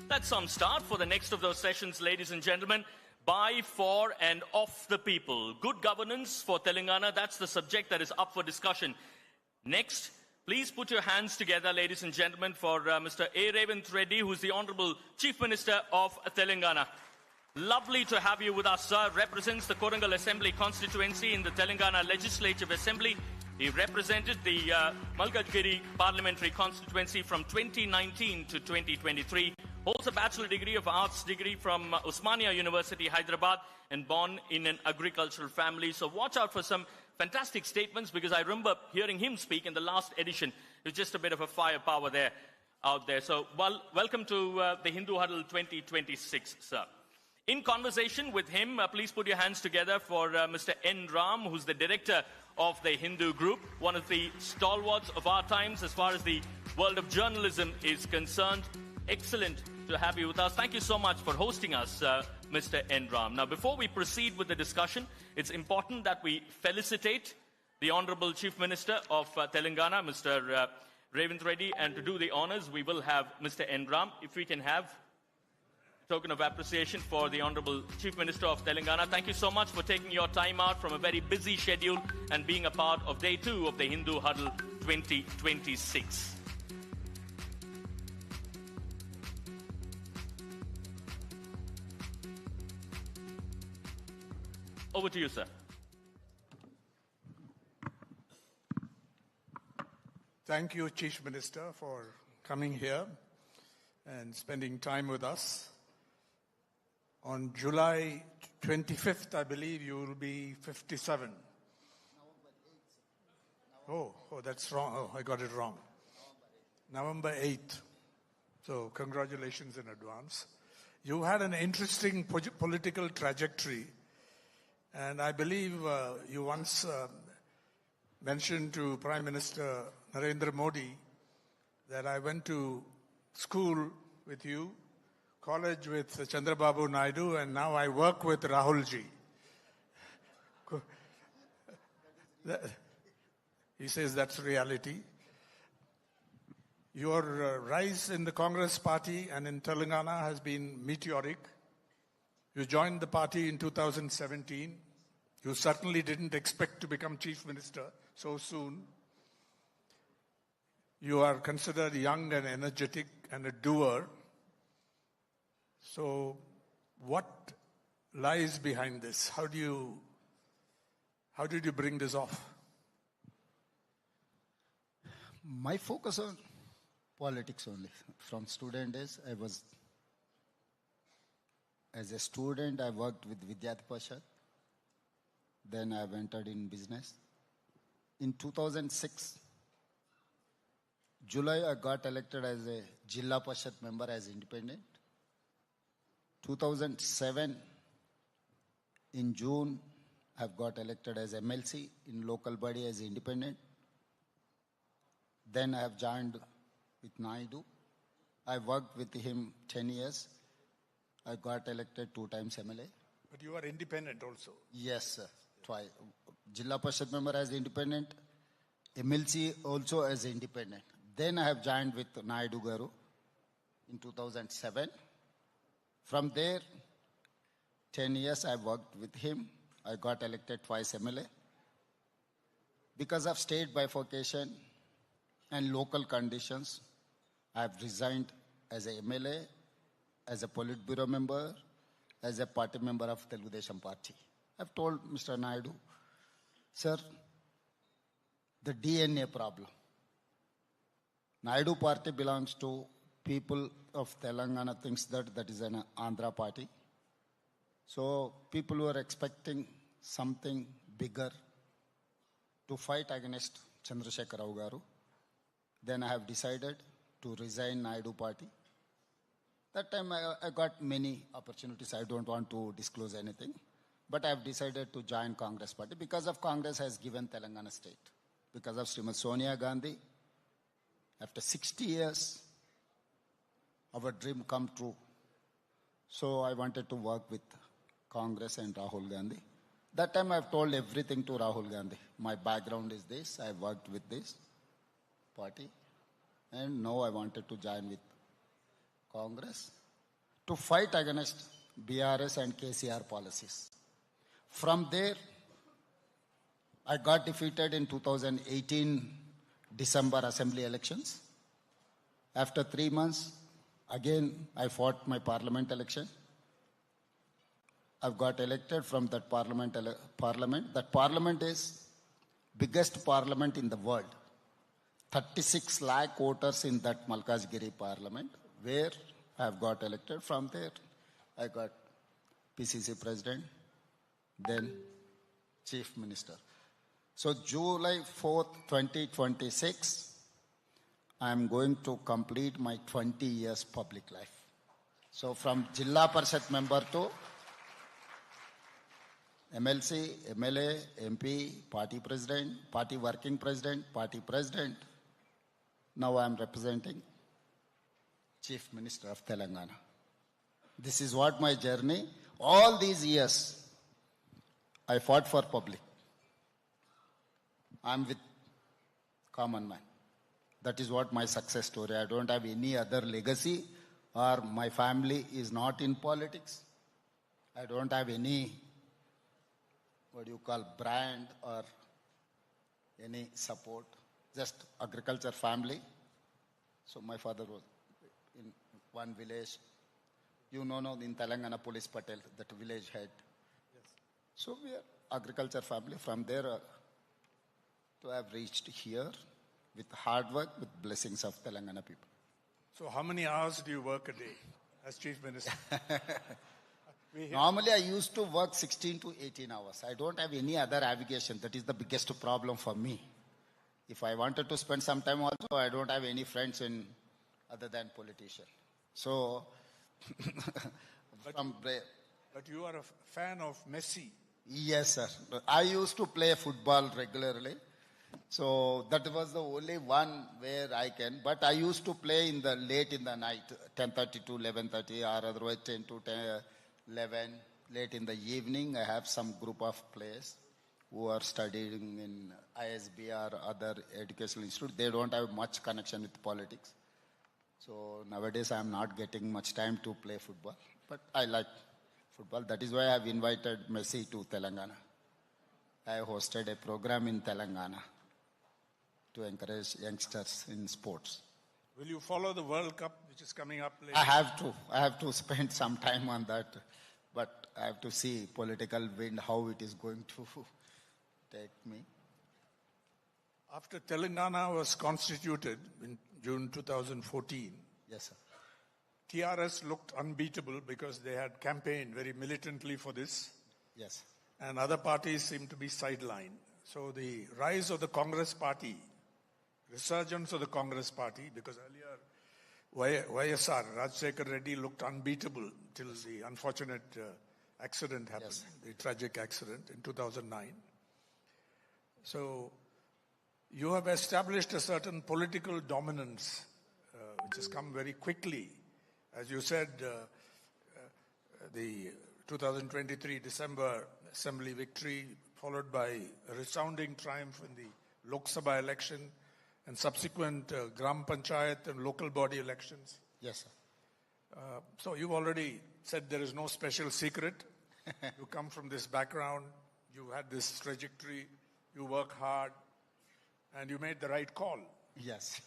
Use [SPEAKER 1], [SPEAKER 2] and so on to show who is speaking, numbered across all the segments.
[SPEAKER 1] That's some start for the next of those sessions, ladies and gentlemen. By, for, and of the people. Good governance for Telangana, that's the subject that is up for discussion. Next, please put your hands together, ladies and gentlemen, for Mr. A. Revanth Reddy, who's the Honorable Chief Minister of Telangana. Lovely to have you with us, sir. Represents the Korangal Assembly constituency in the Telangana Legislative Assembly. He represented the Malkajgiri Parliamentary constituency from 2019 to 2023. Holds a Bachelor degree of Arts degree from Osmania University, Hyderabad, and born in an agricultural family. So watch out for some fantastic statements, because I remember hearing him speak in the last edition. It was just a bit of a firepower there, out there. So welcome to the Hindu Huddle 2026, sir. In conversation with him, please put your hands together for Mr. N. Ram, who's the director of the Hindu Group, one of the stalwarts of our times as far as the world of journalism is concerned. Excellent to have you with us. Thank you so much for hosting us, Mr. N. Ram. Now, before we proceed with the discussion, it's important that we felicitate the Honorable Chief Minister of Telangana, Mr. Revanth Reddy, and to do the honors, we will have Mr. N. Ram. If we can have a token of appreciation for the Honorable Chief Minister of Telangana. Thank you so much for taking your time out from a very busy schedule and being a part of Day 2 of the Hindu Huddle 2026. Over to you, sir.
[SPEAKER 2] Thank you, Chief Minister, for coming here and spending time with us. On July 25th, I believe you will be 57. Oh, that's wrong. Oh, I got it wrong. November 8th. So congratulations in advance. You had an interesting political trajectory. And I believe you once mentioned to Prime Minister Narendra Modi that I went to school with you, college with Chandrababu Naidu, and now I work with Rahulji. He says that's reality. Your rise in the Congress party and in Telangana has been meteoric. You joined the party in 2017. You certainly didn't expect to become Chief Minister so soon. You are considered young and energetic and a doer. So what lies behind this? How did you bring this off?
[SPEAKER 3] My focus on politics only. From student days, as a student, I worked with Vidyarthi Parishad. Then I entered in business. In 2006, July, I got elected as a Jilla Parishad member as independent. 2007, in June, I've got elected as MLC in local body as independent. Then I have joined with Naidu. I worked with him 10 years. I got elected 2 times MLA.
[SPEAKER 2] But you are independent also?
[SPEAKER 3] Yes, sir. Twice. Jilla Parishad member as independent, MLC also as independent. Then I have joined with Naidu Garu in 2007. From there, 10 years I worked with him. I got elected twice MLA. Because of state bifurcation and local conditions, I have resigned as a MLA, as a Politburo member, as a party member of Telugu Desam Party. I've told Mr. Naidu, sir, the DNA problem. Naidu Party belongs to people of Telangana, thinks that is an Andhra party. So people were expecting something bigger to fight against Chandrasekhar Rao Garu. Then I have decided to resign Naidu Party. That time I got many opportunities. I don't want to disclose anything. But I have decided to join Congress Party because of Congress has given Telangana state. Because of Srimati Sonia Gandhi, after 60 years, our dream come true. So I wanted to work with Congress and Rahul Gandhi. That time I've told everything to Rahul Gandhi. My background is this. I worked with this party. And now I wanted to join with Congress. to fight against BRS and KCR policies. From there, I got defeated in 2018 December assembly elections. After 3 months, again I fought my parliament election. I've got elected from that parliament. That parliament is biggest parliament in the world. 36 lakh voters in that Malkajgiri parliament, where I've got elected. From there, I got PCC president, then chief minister. So July 4th, 2026, I'm going to complete my 20 years public life. So from Jilla Parishad member to MLC, MLA, MP, party president, party working president, party president. Now I'm representing Chief Minister of Telangana. This is what my journey. All these years, I fought for public. I'm with common man. That is what my success story. I don't have any other legacy, or my family is not in politics. I don't have any, brand or any support. Just agriculture family. So my father was in one village. You know in Telangana, Police Patel, that village head. Yes. So we are agriculture family. From there, to have reached here with hard work, with blessings of Telangana people.
[SPEAKER 2] So how many hours do you work a day as Chief Minister?
[SPEAKER 3] Normally, I used to work 16 to 18 hours. I don't have any other avocation. That is the biggest problem for me. If I wanted to spend some time also, I don't have any friends other than politicians. So,
[SPEAKER 2] but you are a fan of Messi.
[SPEAKER 3] Yes, sir. I used to play football regularly. So that was the only one where I can. But I used to play late in the night, 10:30 to 11:30, or otherwise 10 to 11. Late in the evening, I have some group of players who are studying in ISB or other educational institute. They don't have much connection with politics. So nowadays, I'm not getting much time to play football. But I like football. That is why I've invited Messi to Telangana. I hosted a program in Telangana to encourage youngsters in sports.
[SPEAKER 2] Will you follow the World Cup, which is coming up later?
[SPEAKER 3] I have to spend some time on that. But I have to see political wind, how it is going to take me.
[SPEAKER 2] After Telangana was constituted in June 2014,
[SPEAKER 3] yes, sir,
[SPEAKER 2] TRS looked unbeatable because they had campaigned very militantly for this.
[SPEAKER 3] Yes.
[SPEAKER 2] And other parties seemed to be sidelined. So the rise of the Congress party, resurgence of the Congress party, because earlier YSR, Rajshekhar Reddy, looked unbeatable till the unfortunate accident happened, yes, the tragic accident in 2009. So you have established a certain political dominance, which has come very quickly. As you said, the 2023 December Assembly victory, followed by a resounding triumph in the Lok Sabha election and subsequent Gram Panchayat and local body elections.
[SPEAKER 3] Yes, sir.
[SPEAKER 2] So you've already said there is no special secret. You come from this background, you had this trajectory, you work hard, and you made the right call.
[SPEAKER 3] Yes.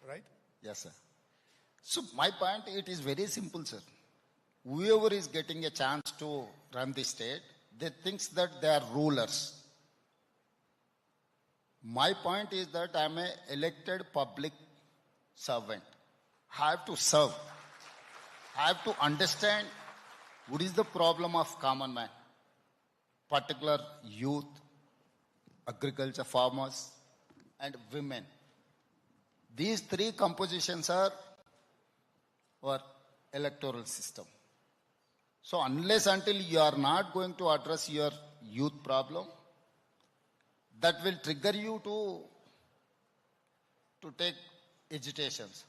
[SPEAKER 2] Right?
[SPEAKER 3] Yes, sir. So my point, it is very simple, sir. Whoever is getting a chance to run the state, they think that they are rulers. My point is that I am an elected public servant. I have to serve. I have to understand what is the problem of common man, particular youth, agriculture farmers, and women. These three compositions are our electoral system. So unless until you are not going to address your youth problem, that will trigger you to take agitations.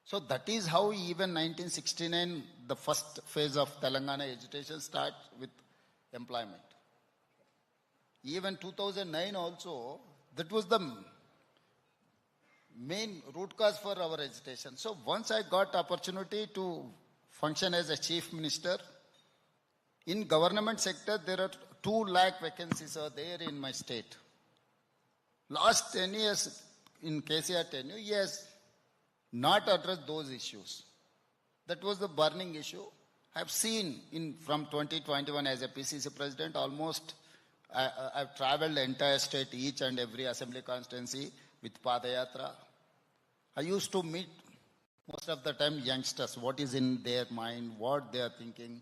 [SPEAKER 3] So that is how even 1969, the first phase of Telangana agitation starts with employment. Even 2009 also, that was the main root cause for our agitation. So once I got opportunity to function as a chief minister. In government sector, there are 2 lakh vacancies are there in my state. Last 10 years, in KCR tenure, he has not addressed those issues. That was the burning issue. I have seen from 2021 as a PCC president, almost I've traveled the entire state, each and every assembly constituency with Padayatra. I used to meet most of the time youngsters, what is in their mind, what they are thinking,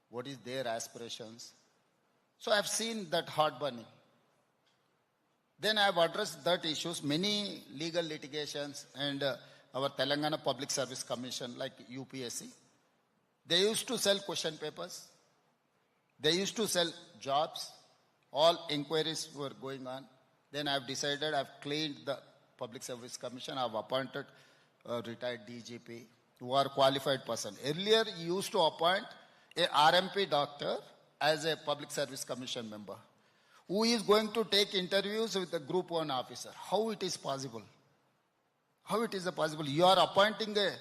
[SPEAKER 3] what is their aspirations. So I've seen that heart burning. Then I've addressed that issues, many legal litigations and our Telangana Public Service Commission like UPSC. They used to sell question papers. They used to sell jobs. All inquiries were going on. Then I've decided I've cleaned the Public Service Commission. I've appointed a retired DGP who are qualified person. Earlier, he used to appoint a RMP doctor as a Public Service Commission member who is going to take interviews with the Group 1 officer. How it is possible? How it is possible? You are appointing a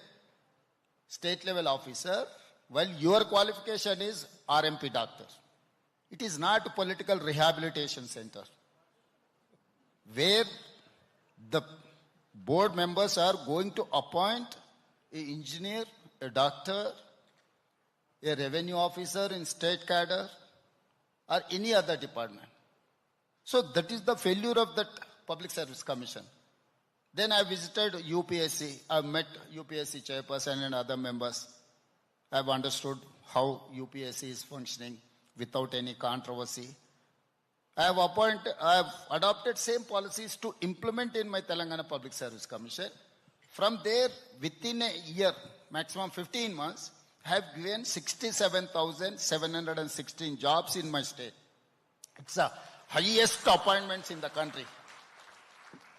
[SPEAKER 3] state level officer while your qualification is RMP doctor. It is not a political rehabilitation center where the board members are going to appoint an engineer, a doctor, a revenue officer in state cadre or any other department. So that is the failure of that Public Service Commission. Then I visited UPSC. I met UPSC chairperson and other members. I have understood how UPSC is functioning without any controversy. I have adopted same policies to implement in my Telangana Public Service Commission. From there, within a year, maximum 15 months, I have given 67,716 jobs in my state. It's the highest appointments in the country.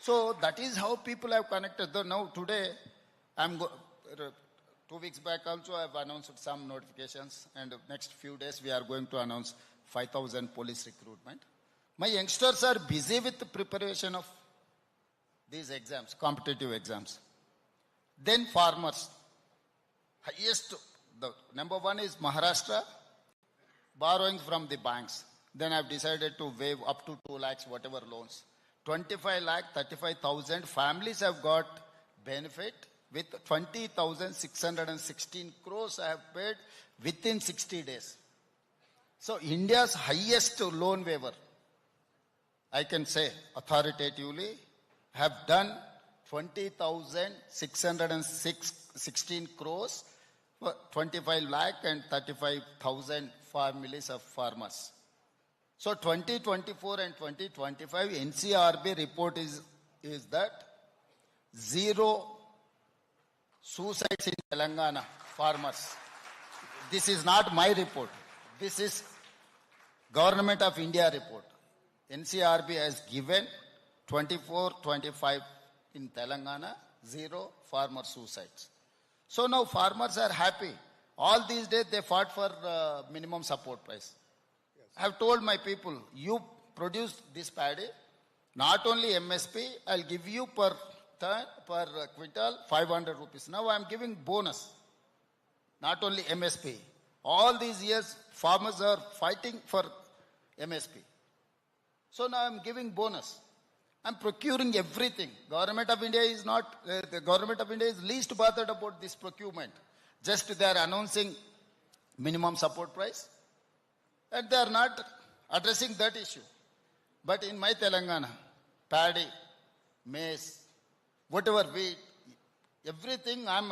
[SPEAKER 3] So that is how people have connected. Though now today, 2 weeks back also I have announced some notifications, and next few days we are going to announce 5,000 police recruitment. My youngsters are busy with the preparation of these exams, competitive exams. Then farmers. Highest, the number 1 is Maharashtra, borrowing from the banks. Then I've decided to waive up to 2 lakhs, whatever loans. 25 lakh, 35,000 families have got benefit with 20,616 crores I have paid within 60 days. So India's highest loan waiver, I can say authoritatively, have done 20,616 crores for 25 lakh and 35,000 families of farmers. So 2024 and 2025 NCRB report is that 0 suicides in Telangana farmers. This is not my report. This is Government of India report. NCRB has given 24-25 in Telangana, 0 farmer suicides. So now farmers are happy. All these days they fought for minimum support price. I have told my people, you produce this paddy, not only MSP, I'll give you per quintal 500 rupees. Now I'm giving bonus, not only MSP. All these years farmers are fighting for MSP. So now I'm giving bonus. I'm procuring everything. Government of India is not, the Government of India is least bothered about this procurement. Just they are announcing minimum support price and they are not addressing that issue. But in my Telangana, paddy, maize, whatever wheat, everything I'm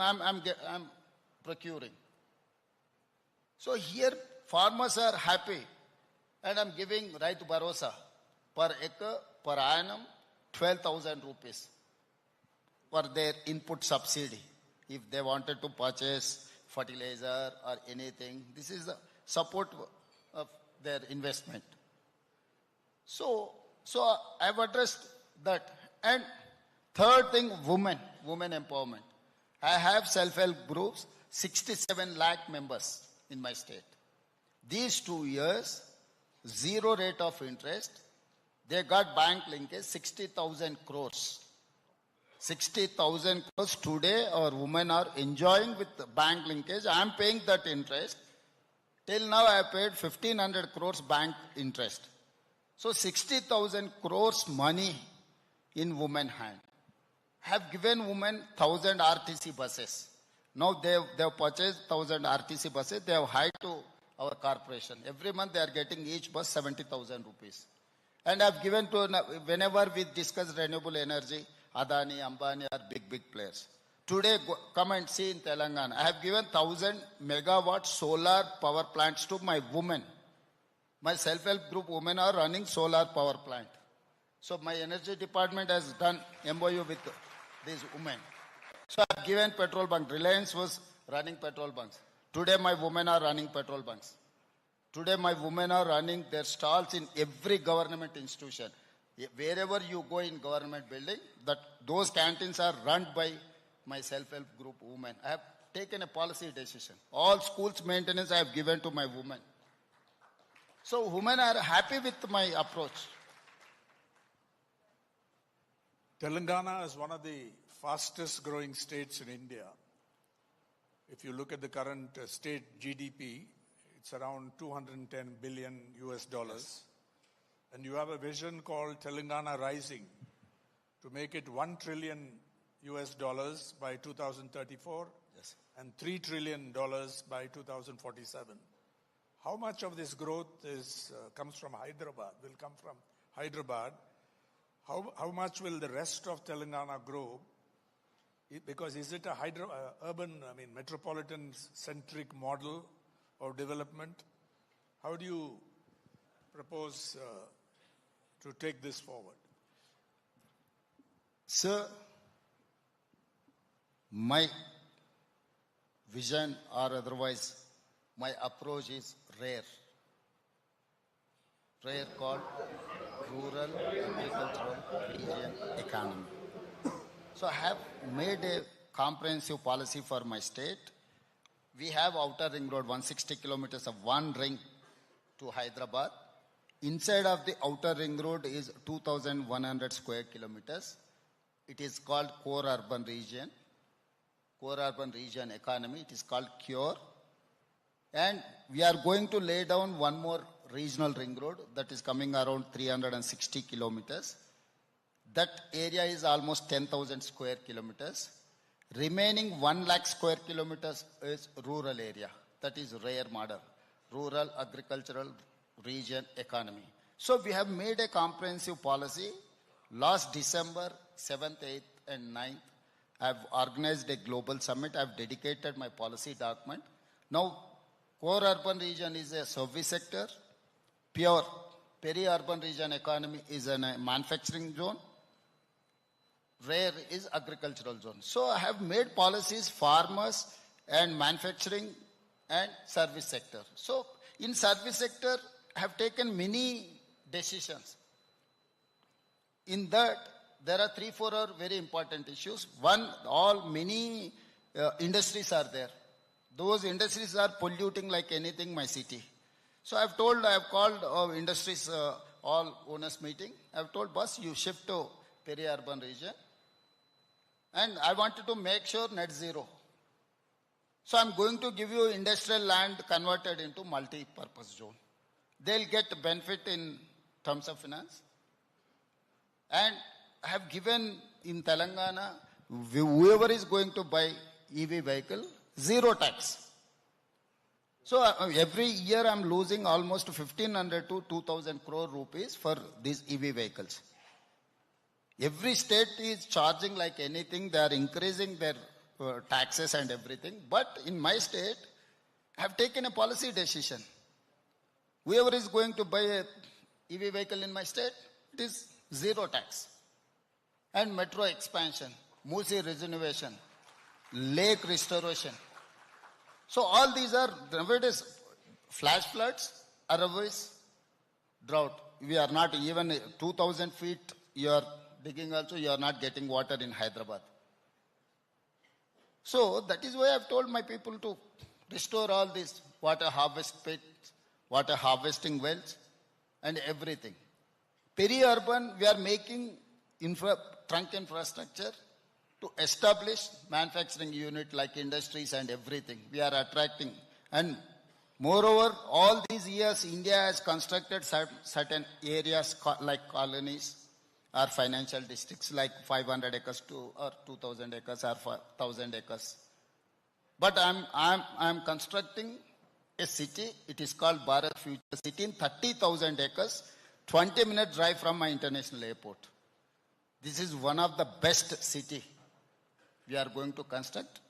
[SPEAKER 3] procuring. So here farmers are happy and I'm giving Raitu Bharosa per acre, per annum, 12,000 rupees for their input subsidy. If they wanted to purchase fertilizer or anything, this is the support of their investment. So I've addressed that. And third thing, women empowerment. I have self-help groups, 67 lakh members in my state. These 2 years, 0 rate of interest, they got bank linkage, 60,000 crores. 60,000 crores today our women are enjoying with the bank linkage. I am paying that interest. Till now I have paid 1,500 crores bank interest. So 60,000 crores money in women hand. Have given women 1,000 RTC buses. Now they have purchased 1,000 RTC buses. They have hired to our corporation. Every month they are getting each bus 70,000 rupees. And I have given to, whenever we discuss renewable energy, Adani, Ambani are big players. Today, come and see in Telangana. I have given 1,000 megawatt solar power plants to my women. My self-help group women are running solar power plant. So my energy department has done MOU with these women. So I have given petrol bunk. Reliance was running petrol bunks. Today my women are running petrol bunks. Today my women are running their stalls in every government institution. Wherever you go in government building, those canteens are run by my self-help group women. I have taken a policy decision. All schools maintenance I have given to my women. So women are happy with my approach.
[SPEAKER 2] Telangana is one of the fastest growing states in India. If you look at the current state GDP, it's around 210 billion US dollars. Yes. And you have a vision called Telangana Rising to make it 1 trillion US dollars by 2034
[SPEAKER 3] yes.
[SPEAKER 2] and $3 trillion by 2047. How much of this growth comes from Hyderabad, will come from Hyderabad? How much will the rest of Telangana grow? Because is it a urban, metropolitan-centric model of development? How do you propose to take this forward?
[SPEAKER 3] Sir, my vision or otherwise, my approach is rare. Rare called rural agricultural region economy. So I have made a comprehensive policy for my state. We have outer ring road, 160 kilometers of one ring to Hyderabad. Inside of the outer ring road is 2,100 square kilometers. It is called core urban region economy. It is called CURE. And we are going to lay down one more regional ring road that is coming around 360 kilometers. That area is almost 10,000 square kilometers. Remaining 1 lakh square kilometers is rural area. That is rare model. Rural agricultural region economy. So we have made a comprehensive policy. Last December 7th, 8th and 9th, I have organized a global summit. I have dedicated my policy document. Now, core urban region is a service sector. Pure peri-urban region economy is a manufacturing zone. Rare is agricultural zone. So I have made policies, farmers and manufacturing and service sector. So in service sector, I have taken many decisions. In that, there are 3-4 very important issues. One, many industries are there. Those industries are polluting like anything my city. So I have called industries, all owners meeting. I have told, boss, you shift to peri-urban region. And I wanted to make sure net zero. So I'm going to give you industrial land converted into multi-purpose zone. They'll get benefit in terms of finance. And I have given in Telangana, whoever is going to buy EV vehicle, zero tax. So every year I'm losing almost 1,500 to 2,000 crore rupees for these EV vehicles. Every state is charging like anything. They are increasing their taxes and everything. But in my state, I have taken a policy decision. Whoever is going to buy a EV vehicle in my state, it is zero tax. And metro expansion, Musi regeneration, lake restoration. So all these are nowadays flash floods, otherwise drought. We are not even 2,000 feet you are digging also, you are not getting water in Hyderabad. So that is why I have told my people to restore all these water harvest pits, water harvesting wells and everything. Peri-urban, we are making trunk infrastructure to establish manufacturing unit like industries and everything. We are attracting. And moreover, all these years, India has constructed certain areas like colonies or financial districts like 500 acres or 2,000 acres or 1,000 acres. But I'm constructing a city. It is called Bharat Future City in 30,000 acres, 20-minute drive from my international airport. This is one of the best city we are going to construct.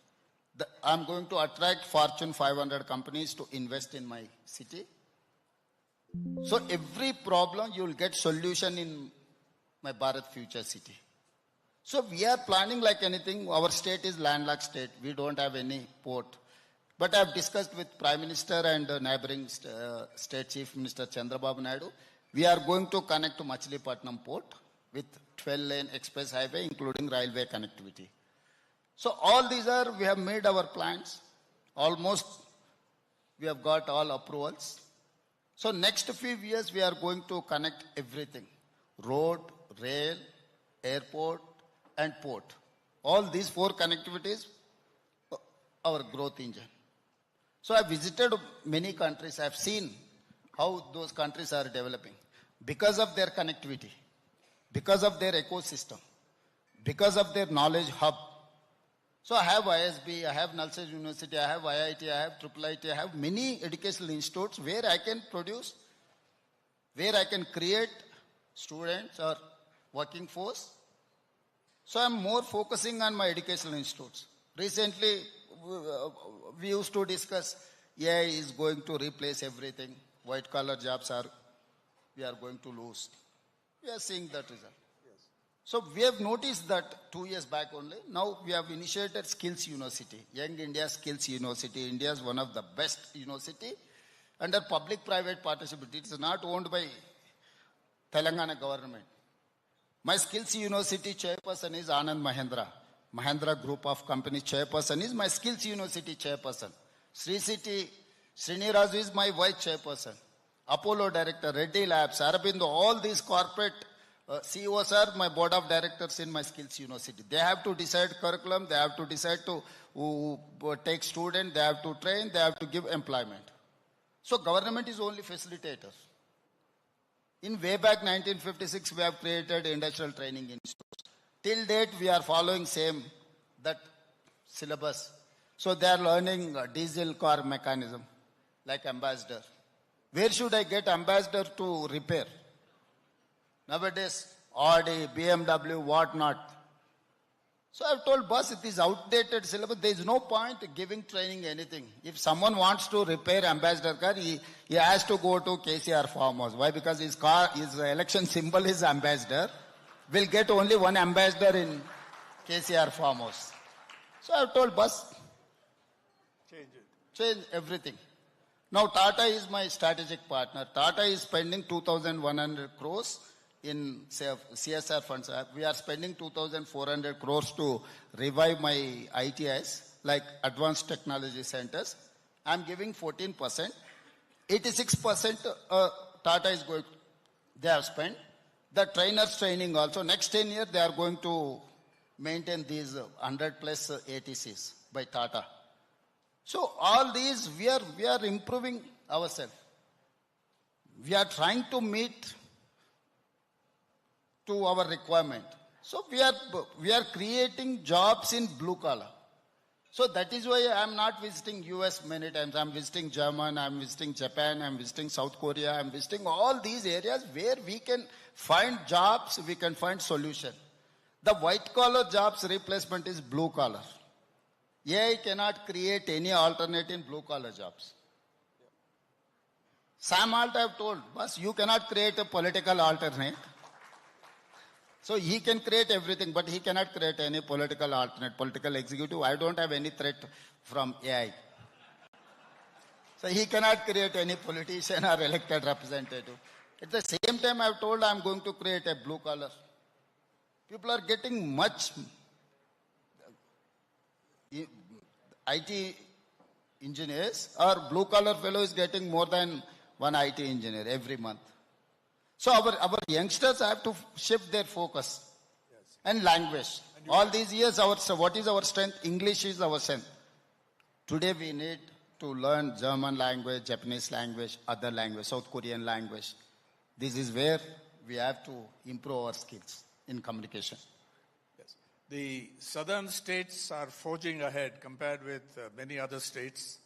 [SPEAKER 3] I'm going to attract Fortune 500 companies to invest in my city. So every problem you will get solution in my Bharat Future City. So we are planning like anything. Our state is landlocked state. We don't have any port. But I have discussed with Prime Minister and neighboring State Chief Minister Chandrababu Naidu. We are going to connect to Machilipatnam port with 12-lane express highway, including railway connectivity. So all these we have made our plans. Almost we have got all approvals. So next few years we are going to connect everything. Road, rail, airport and port. All these 4 connectivities, our growth engine. So I visited many countries. I have seen how those countries are developing. Because of their connectivity, because of their ecosystem, because of their knowledge hub. So I have ISB, I have Nalsa University, I have IIT, I have IIIT, I have many educational institutes where I can produce, where I can create students or working force. So I'm more focusing on my educational institutes. Recently, we used to discuss AI is going to replace everything. White collar jobs we are going to lose. We are seeing that result. So we have noticed that 2 years back only. Now we have initiated Skills University, Young India Skills University. India is one of the best university under public-private partnership. It is not owned by Telangana government. My Skills University chairperson is Anand Mahendra. Mahendra Group of Companies chairperson is my Skills University chairperson. Sri City Srinirazu is my vice chairperson. Apollo director, Reddy Labs, Arabindo, all these corporate CEOs are my board of directors in my Skills University. They have to decide curriculum, they have to decide to take students, they have to train, they have to give employment. So government is only facilitator. In way back 1956, we have created industrial training institutes. Till date, we are following that syllabus. So they are learning diesel car mechanism, like ambassador. Where should I get ambassador to repair? Nowadays, Audi, BMW, whatnot. So I've told boss, it is outdated syllabus. There is no point giving training anything. If someone wants to repair ambassador car, he has to go to KCR farmhouse. Why? Because his election symbol is ambassador. We'll get only one ambassador in KCR farmhouse. So I've told boss, change everything. Now Tata is my strategic partner. Tata is spending 2,100 crores in CSR funds. We are spending 2,400 crores to revive my ITIs, like advanced technology centers. I'm giving 14%. 86% Tata is going, they have spent. The trainers training also. Next 10 years, they are going to maintain these 100 plus ATCs by Tata. So all these, we are improving ourselves. We are trying to meet to our requirement. So we are creating jobs in blue collar. So that is why I am not visiting US many times. I am visiting Germany, I am visiting Japan, I am visiting South Korea, I am visiting all these areas where we can find jobs, we can find solution. The white collar jobs replacement is blue collar. AI cannot create any alternate in blue collar jobs. Sam Alt I have told, boss, you cannot create a political alternate. So he can create everything, but he cannot create any political alternate, political executive. I don't have any threat from AI. So he cannot create any politician or elected representative. At the same time, I have told I am going to create a blue collar. People are getting much. IT engineers or blue collar fellow is getting more than one IT engineer every month. So our youngsters have to shift their focus and language.
[SPEAKER 2] And
[SPEAKER 3] All these years, what is our strength? English is our strength. Today we need to learn German language, Japanese language, other language, South Korean language. This is where we have to improve our skills in communication.
[SPEAKER 2] Yes. The southern states are forging ahead compared with many other states.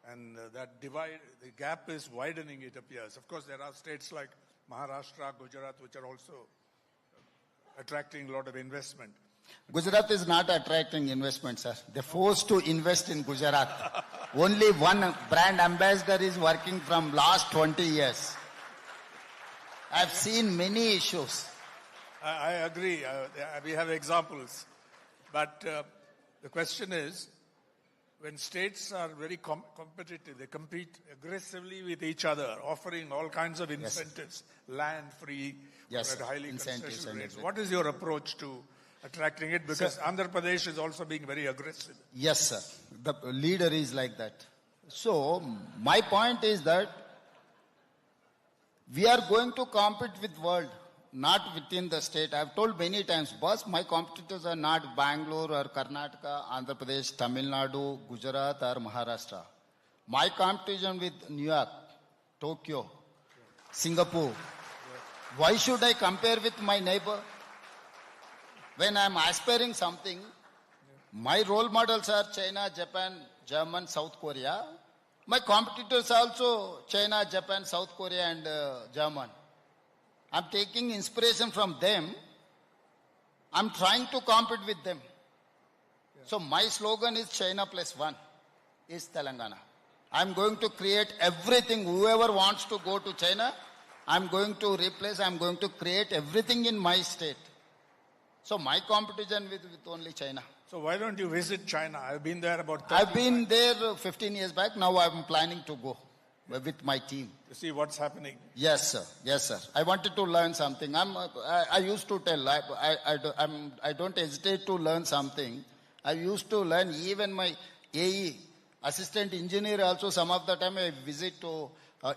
[SPEAKER 2] And that divide, the gap is widening, it appears. Of course, there are states like Maharashtra, Gujarat, which are also attracting a lot of investment.
[SPEAKER 3] Gujarat is not attracting investment, sir. They're forced to invest in Gujarat. Only one brand ambassador is working from last 20 years. I've seen many issues.
[SPEAKER 2] I agree. We have examples. But the question is, when states are very competitive, they compete aggressively with each other, offering all kinds of incentives, land free,
[SPEAKER 3] Yes,
[SPEAKER 2] at
[SPEAKER 3] sir.
[SPEAKER 2] highly
[SPEAKER 3] Incentives
[SPEAKER 2] concessional
[SPEAKER 3] and
[SPEAKER 2] rates.
[SPEAKER 3] everything.
[SPEAKER 2] What is your approach to attracting it? Because Andhra Pradesh is also being very aggressive.
[SPEAKER 3] Yes, sir. The leader is like that. So, my point is that we are going to compete with world, not within the state. I've told many times, boss, my competitors are not Bangalore or Karnataka, Andhra Pradesh, Tamil Nadu, Gujarat or Maharashtra. My competition with New York, Tokyo, Singapore. Why should I compare with my neighbor? When I'm aspiring something, my role models are China, Japan, German, South Korea. My competitors are also China, Japan, South Korea and German. I'm taking inspiration from them. I'm trying to compete with them. So my slogan is China plus one is Telangana. I'm going to create everything. Whoever wants to go to China, I'm going to replace, I'm going to create everything in my state. So my competition with only China.
[SPEAKER 2] So why don't you visit China? I've been there about 30
[SPEAKER 3] I've been there 15 years back. Now I'm planning to go with my team.
[SPEAKER 2] to see what's happening.
[SPEAKER 3] Yes, sir. Yes, sir. I wanted to learn something. I used to tell, I don't hesitate to learn something. I used to learn even my AE, assistant engineer also, some of the time I visit to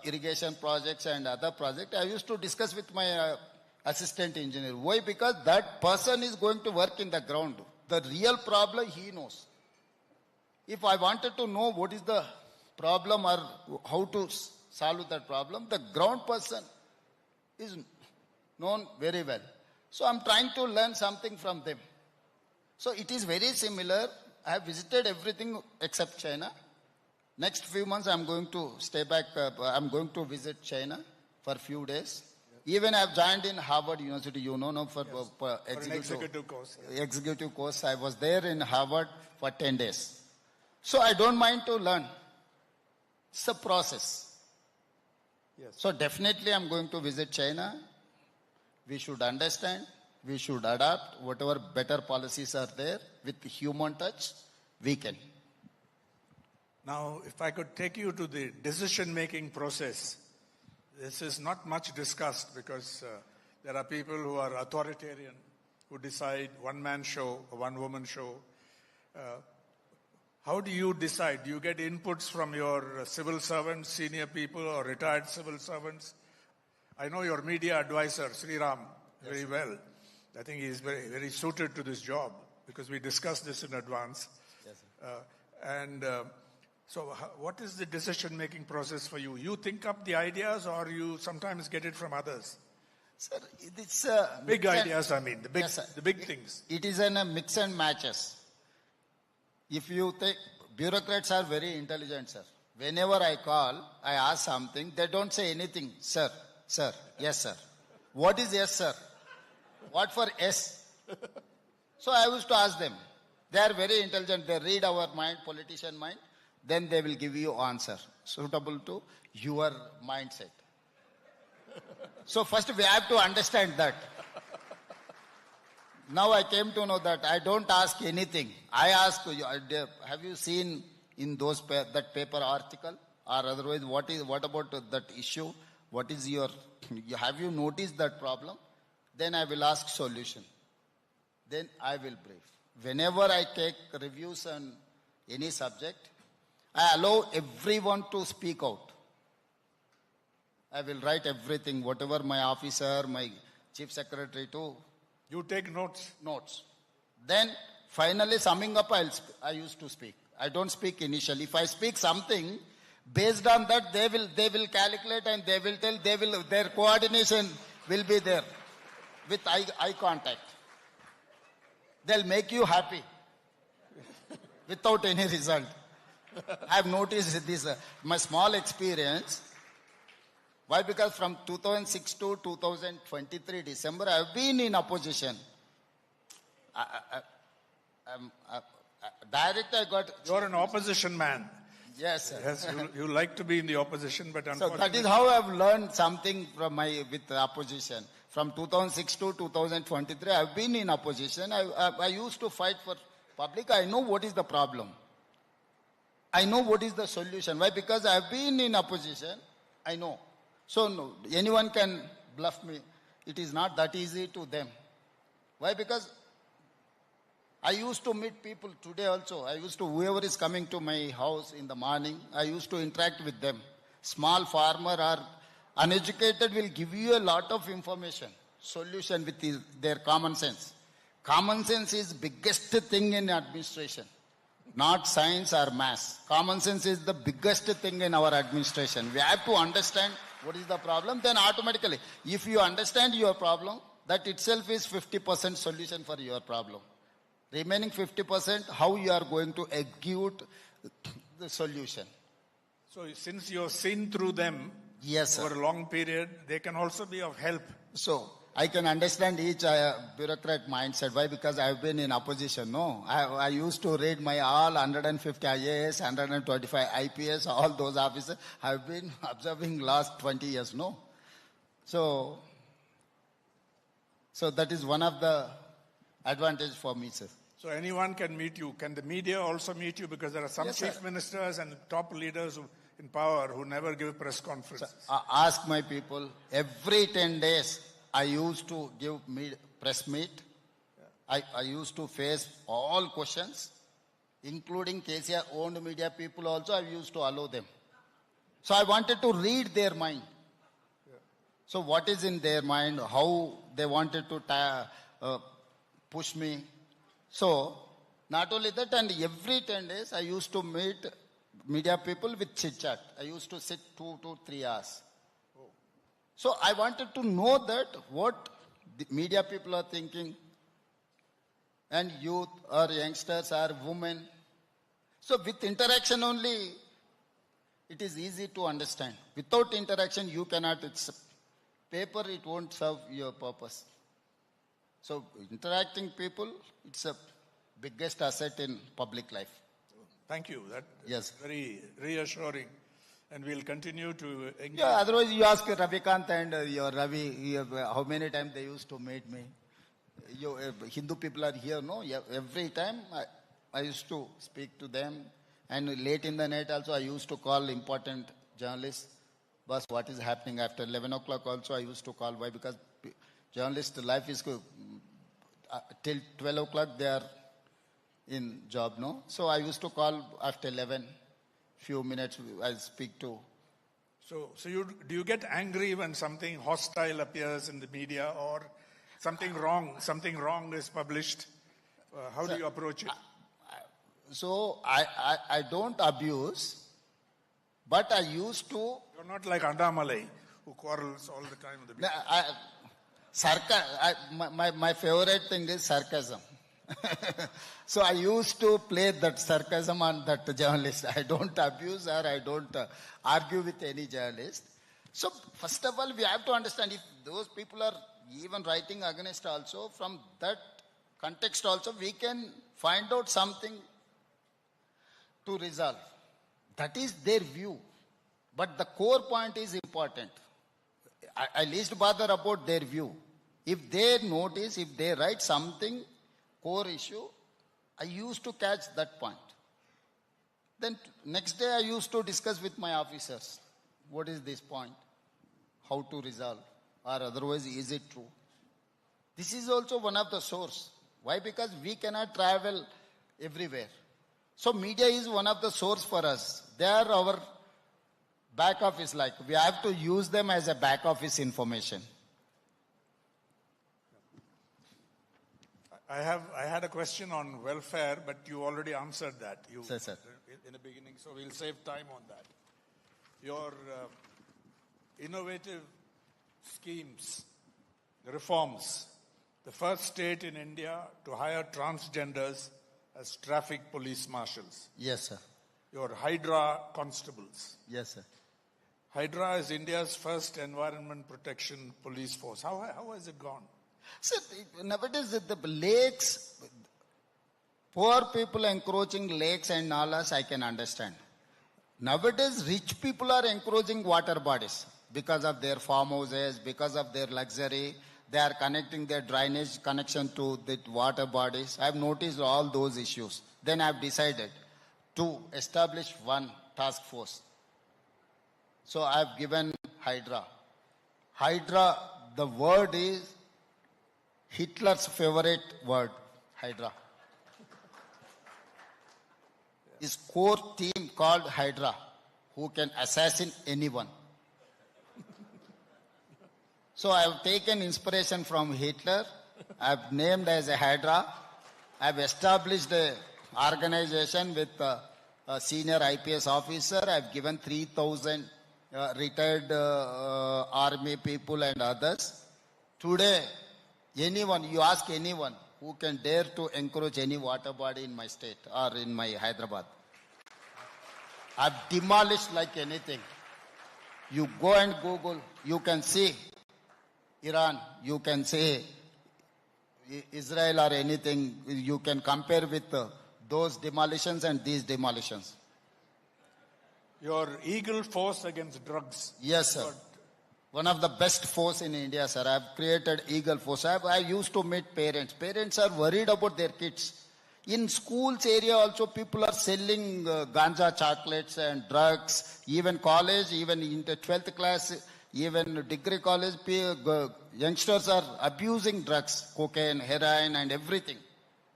[SPEAKER 3] irrigation projects and other projects. I used to discuss with my assistant engineer. Why? Because that person is going to work in the ground. The real problem he knows. If I wanted to know what is the problem or how to solve that problem, the ground person is known very well. So I'm trying to learn something from them. So it is very similar. I have visited everything except China. Next few months I'm going to stay back. I'm going to visit China for a few days. Even I have joined in Harvard University, for
[SPEAKER 2] executive course.
[SPEAKER 3] Executive course. I was there in Harvard for 10 days. So I don't mind to learn. It's a process.
[SPEAKER 2] Yes.
[SPEAKER 3] So definitely I'm going to visit China. We should understand. We should adapt whatever better policies are there with human touch. We can.
[SPEAKER 2] Now, if I could take you to the decision-making process, this is not much discussed because there are people who are authoritarian, who decide one-man show, a one-woman show. How do you decide? Do you get inputs from your civil servants, senior people, or retired civil servants? I know your media advisor, Sriram, very well. I think he is very, very suited to this job because we discussed this in advance. Yes, so what is the decision-making process for you? You think up the ideas or you sometimes get it from others?
[SPEAKER 3] Sir, it's
[SPEAKER 2] big ideas, I mean, the big,
[SPEAKER 3] yes,
[SPEAKER 2] the big things.
[SPEAKER 3] It is in a mix and matches. If you take, bureaucrats are very intelligent, sir. Whenever I call, I ask something, they don't say anything. Sir, yes, sir. What is yes, sir? What for yes? So I used to ask them. They are very intelligent. They read our mind, politician mind. Then they will give you answer suitable to your mindset. So first we have to understand that. Now I came to know that I don't ask anything. I ask, have you seen in those that paper article or otherwise what about that issue? What is your, have you noticed that problem? Then I will ask solution. Then I will brief. Whenever I take reviews on any subject, I allow everyone to speak out. I will write everything, whatever my officer, my chief secretary to.
[SPEAKER 2] You take notes?
[SPEAKER 3] Notes. Then finally summing up, I used to speak. I don't speak initially. If I speak something, based on that, they will calculate and they will tell, their coordination will be there with eye contact. They'll make you happy without any result. I've noticed this, my small experience. Why? Because from 2006 to 2023 December, I've been in opposition. Direct I got...
[SPEAKER 2] You're an opposition man.
[SPEAKER 3] Yes, sir.
[SPEAKER 2] Yes, you like to be in the opposition, but
[SPEAKER 3] So
[SPEAKER 2] unfortunately...
[SPEAKER 3] that is how I've learned something from with the opposition. From 2006 to 2023, I've been in opposition. I used to fight for public. I know what is the problem. I know what is the solution. Why? Because I've been in opposition. I know. So no, anyone can bluff me. It is not that easy to them. Why? Because I used to meet people today also. Whoever is coming to my house in the morning, I used to interact with them. Small farmer or uneducated will give you a lot of information, solution with their common sense. Common sense is biggest thing in administration, not science or maths. Common sense is the biggest thing in our administration. We have to understand what is the problem, then automatically, if you understand your problem, that itself is 50% solution for your problem. Remaining 50%, how you are going to execute the solution.
[SPEAKER 2] So since you've seen through them,
[SPEAKER 3] Yes, sir.
[SPEAKER 2] over a long period, they can also be of help.
[SPEAKER 3] So I can understand each bureaucrat mindset. Why? Because I've been in opposition. No, I used to read my all 150 IAS, 125 IPS, all those officers. I've been observing last 20 years. No, so that is one of the advantage for me, sir.
[SPEAKER 2] So anyone can meet you. Can the media also meet you? Because there are some
[SPEAKER 3] Yes,
[SPEAKER 2] chief
[SPEAKER 3] sir.
[SPEAKER 2] ministers and top leaders in power who never give press conferences.
[SPEAKER 3] Ask my people. Every 10 days, I used to give press meet. I used to face all questions, including KCR owned media people also. I used to allow them. So I wanted to read their mind. So what is in their mind? How they wanted to push me. So not only that, and every 10 days I used to meet media people with chit chat. I used to sit 2 to 3 hours. So I wanted to know that what the media people are thinking, and youth or youngsters or women. So with interaction only, it is easy to understand. Without interaction, you cannot. It's paper, it won't serve your purpose. So interacting people, it's a biggest asset in public life.
[SPEAKER 2] Thank you. That
[SPEAKER 3] Yes.
[SPEAKER 2] is very reassuring. And we'll continue to engage.
[SPEAKER 3] Yeah, otherwise you ask Ravikant and your Ravi, how many times they used to meet me. Hindu people are here, no? Every time I used to speak to them. And late in the night also I used to call important journalists. Boss, what is happening after 11 o'clock also I used to call. Why? Because journalist life is till 12 o'clock they are in job, no? So I used to call after 11. Few minutes I'll speak to.
[SPEAKER 2] So do you get angry when something hostile appears in the media or something wrong is published? How do you approach it?
[SPEAKER 3] So I don't abuse, but I used to.
[SPEAKER 2] You're not like Andamalai, who quarrels all the time with the media.
[SPEAKER 3] My favorite thing is sarcasm. So I used to play that sarcasm on that journalist. I don't abuse or I don't argue with any journalist. So first of all, we have to understand if those people are even writing against also, from that context also, we can find out something to resolve. That is their view. But the core point is important. I least bother about their view. If they notice, if they write something, core issue, I used to catch that point. Then next day I used to discuss with my officers. What is this point? How to resolve? Or otherwise, is it true? This is also one of the source. Why? Because we cannot travel everywhere. So media is one of the source for us. They are our back office, like we have to use them as a back office information.
[SPEAKER 2] I had a question on welfare, but you already answered that.
[SPEAKER 3] Sir.
[SPEAKER 2] In the beginning, so we'll save time on that. Your innovative schemes, reforms, the first state in India to hire transgenders as traffic police marshals.
[SPEAKER 3] Yes, sir.
[SPEAKER 2] Your Hydra constables.
[SPEAKER 3] Yes, sir.
[SPEAKER 2] Hydra is India's first environment protection police force. How has it gone?
[SPEAKER 3] Sir, nowadays the lakes, poor people encroaching lakes and nalas, I can understand. Nowadays, rich people are encroaching water bodies because of their farmhouses, because of their luxury. They are connecting their drainage connection to the water bodies. I have noticed all those issues. Then I have decided to establish one task force. So I have given Hydra. Hydra, the word is Hitler's favorite word, Hydra. His core team called Hydra, who can assassinate anyone. So I have taken inspiration from Hitler. I have named as a Hydra. I have established an organization with a senior IPS officer. I have given 3,000 retired army people and others. Today, anyone, you ask anyone who can dare to encroach any water body in my state or in my Hyderabad. I've demolished like anything. You go and Google, you can see Iran, you can say Israel or anything, you can compare with those demolitions and these demolitions.
[SPEAKER 2] Your Eagle Force against drugs.
[SPEAKER 3] Yes, sir. One of the best force in India, sir. I have created Eagle Force. I used to meet parents. Parents are worried about their kids. In schools area also, people are selling ganja chocolates and drugs. Even college, even in the 12th class, even degree college, youngsters are abusing drugs, cocaine, heroin and everything.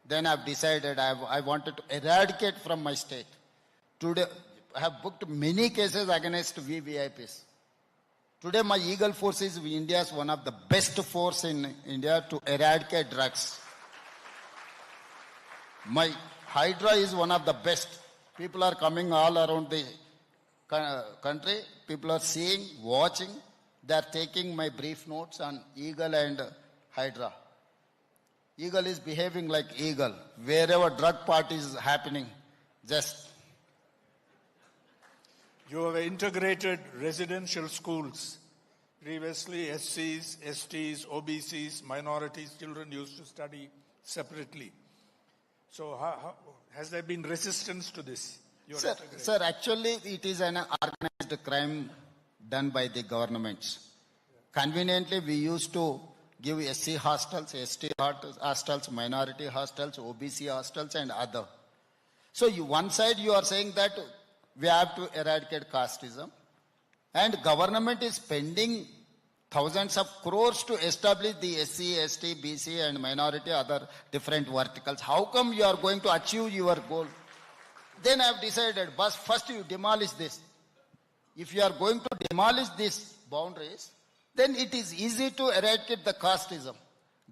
[SPEAKER 3] Then I've decided I wanted to eradicate from my state. Today, I have booked many cases against VVIPs. Today, my Eagle Force is India's one of the best force in India to eradicate drugs. My Hydra is one of the best. People are coming all around the country. People are seeing, watching. They are taking my brief notes on Eagle and Hydra. Eagle is behaving like eagle. Wherever drug party is happening, just...
[SPEAKER 2] You have integrated residential schools. Previously, SCs, STs, OBCs, minorities, children used to study separately. So has there been resistance to this?
[SPEAKER 3] Sir, actually it is an organized crime done by the governments. Conveniently, we used to give SC hostels, ST hostels, minority hostels, OBC hostels and other. So one side you are saying that we have to eradicate casteism, and government is spending thousands of crores to establish the SC, ST, BC and minority other different verticals. How come you are going to achieve your goal? Then I have decided, first you demolish this. If you are going to demolish these boundaries, then it is easy to eradicate the casteism.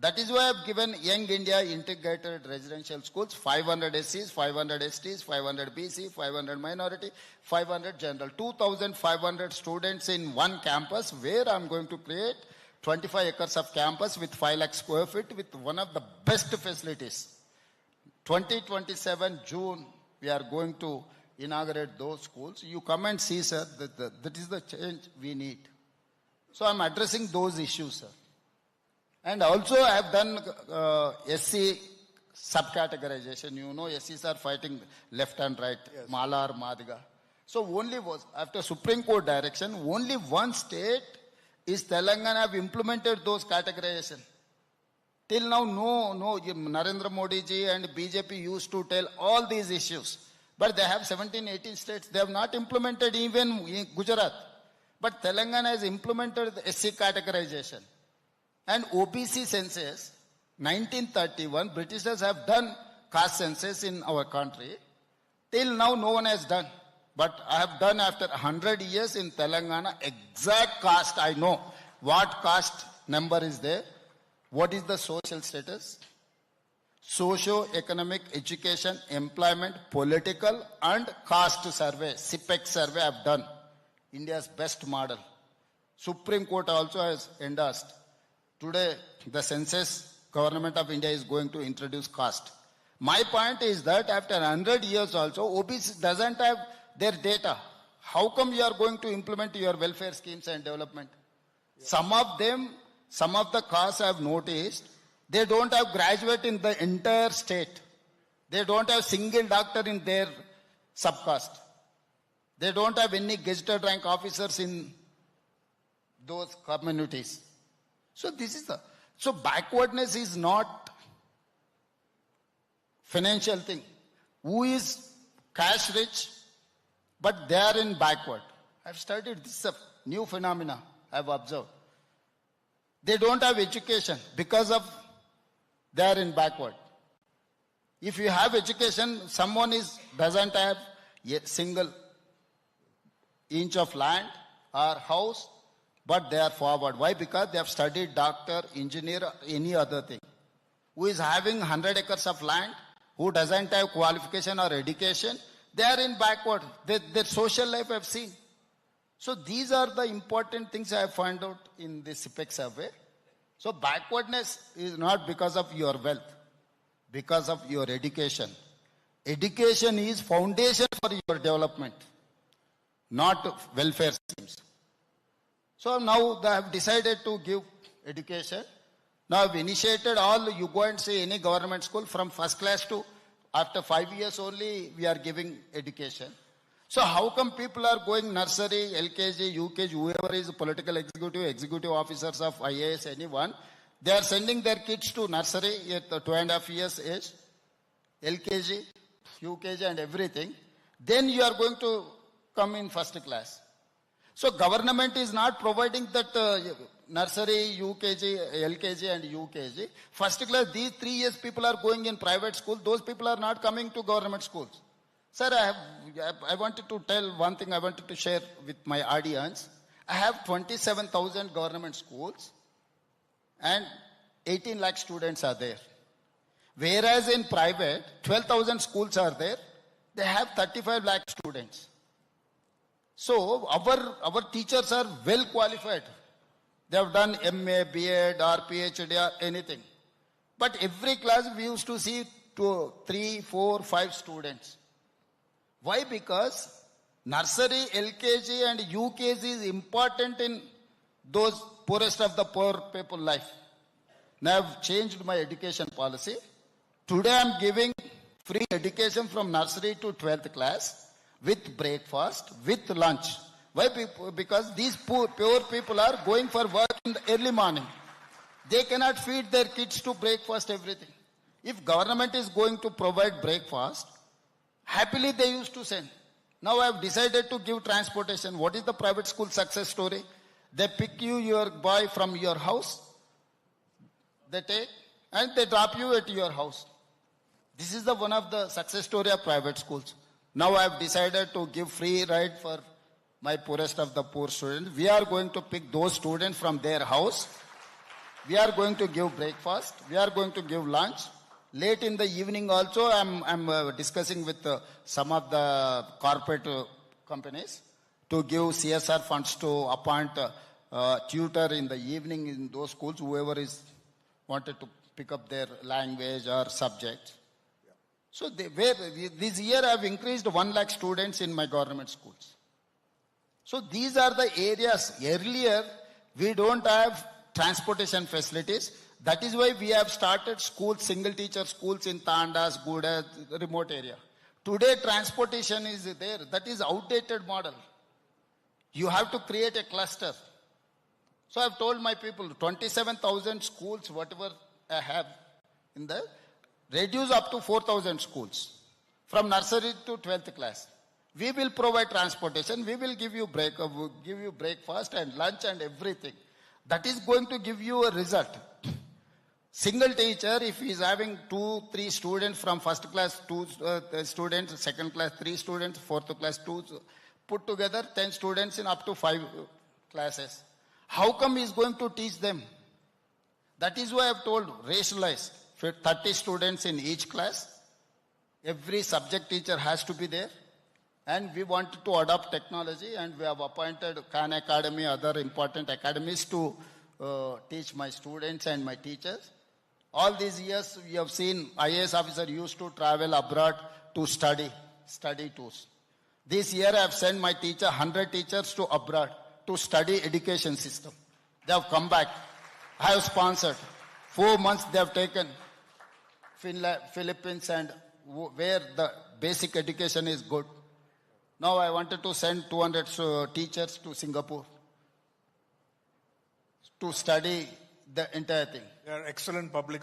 [SPEAKER 3] That is why I have given Young India Integrated Residential Schools, 500 SCs, 500 STs, 500 BC, 500 minority, 500 general. 2,500 students in one campus where I am going to create 25 acres of campus with 5 lakh square feet with one of the best facilities. 2027 June, we are going to inaugurate those schools. You come and see, sir, that is the change we need. So I am addressing those issues, sir. And also I have done SC subcategorization. You know, SCs are fighting left and right, yes. Malar, Madiga. So only was, after Supreme Court direction, only one state is Telangana have implemented those categorization. Till now, no, Narendra Modi ji and BJP used to tell all these issues. But they have 17, 18 states. They have not implemented even in Gujarat. But Telangana has implemented the SC categorization. And OBC census, 1931, Britishers have done caste census in our country. Till now, no one has done. But I have done after 100 years in Telangana, exact caste. I know what caste number is there, what is the social status, socio-economic, education, employment, political and caste survey, CPEC survey I have done. India's best model. Supreme Court also has endorsed. Today, the census government of India is going to introduce caste. My point is that after 100 years also, OBC doesn't have their data. How come you are going to implement your welfare schemes and development? Some of them, some of the castes I have noticed, they don't have graduate in the entire state. They don't have single doctor in their subcaste. They don't have any gazetted rank officers in those communities. So so backwardness is not financial thing. Who is cash rich, but they are in backward. I've studied this new phenomena I've observed. They don't have education because of they are in backward. If you have education, someone doesn't have a single inch of land or house, but they are forward. Why? Because they have studied doctor, engineer, any other thing. Who is having 100 acres of land, who doesn't have qualification or education, they are in backward. Their social life I have seen. So these are the important things I have found out in this CPEC survey. So backwardness is not because of your wealth, because of your education. Education is foundation for your development, not welfare schemes. So now I have decided to give education. Now I have initiated you go and see any government school from first class to after 5 years only we are giving education. So how come people are going nursery, LKG, UKG, whoever is political executive officers of IAS, anyone, they are sending their kids to nursery at 2.5 years age, LKG, UKG and everything. Then you are going to come in first class. So government is not providing that nursery, UKG, LKG and UKG. First class, these 3 years people are going in private school. Those people are not coming to government schools. Sir, I wanted to tell one thing I wanted to share with my audience. I have 27,000 government schools and 18 lakh students are there. Whereas in private, 12,000 schools are there. They have 35 lakh students. So our teachers are well qualified. They have done MA, BEd or PhD or anything. But every class we used to see 2, 3, 4, 5 students. Why? Because nursery, LKG and UKG is important in those poorest of the poor people life. Now I have changed my education policy. Today I am giving free education from nursery to 12th class with breakfast, with lunch. Why? Because these poor people are going for work in the early morning. They cannot feed their kids to breakfast, everything. If government is going to provide breakfast, happily they used to send. Now I have decided to give transportation. What is the private school success story? They pick your boy from your house, they take and they drop you at your house. This is one of the success story of private schools. Now I have decided to give free ride for my poorest of the poor students. We are going to pick those students from their house. We are going to give breakfast. We are going to give lunch. Late in the evening also, I'm discussing with some of the corporate companies to give CSR funds to appoint tutor in the evening in those schools, whoever is wanted to pick up their language or subject. So this year I have increased 1 lakh students in my government schools. So these are the areas. Earlier, we don't have transportation facilities. That is why we have started schools, single teacher schools in Tandas, Guda, remote area. Today, transportation is there. That is outdated model. You have to create a cluster. So I have told my people, 27,000 schools, whatever I have in the, reduce up to 4,000 schools from nursery to 12th class. We will provide transportation. We will give you breakfast and lunch and everything. That is going to give you a result. Single teacher, if he is having 2, 3 students from first class, 2 students, second class, 3 students, fourth class, 2, put together 10 students in up to 5 classes. How come he is going to teach them? That is why I have told, rationalize. 30 students in each class. Every subject teacher has to be there. And we wanted to adopt technology, and we have appointed Khan Academy, other important academies to teach my students and my teachers. All these years, we have seen IAS officer used to travel abroad to study tours. This year, I have sent my 100 teachers to abroad to study education system. They have come back. I have sponsored. 4 months they have taken Finland, Philippines, and where the basic education is good. Now I wanted to send 200 teachers to Singapore to study the entire thing.
[SPEAKER 2] There are excellent public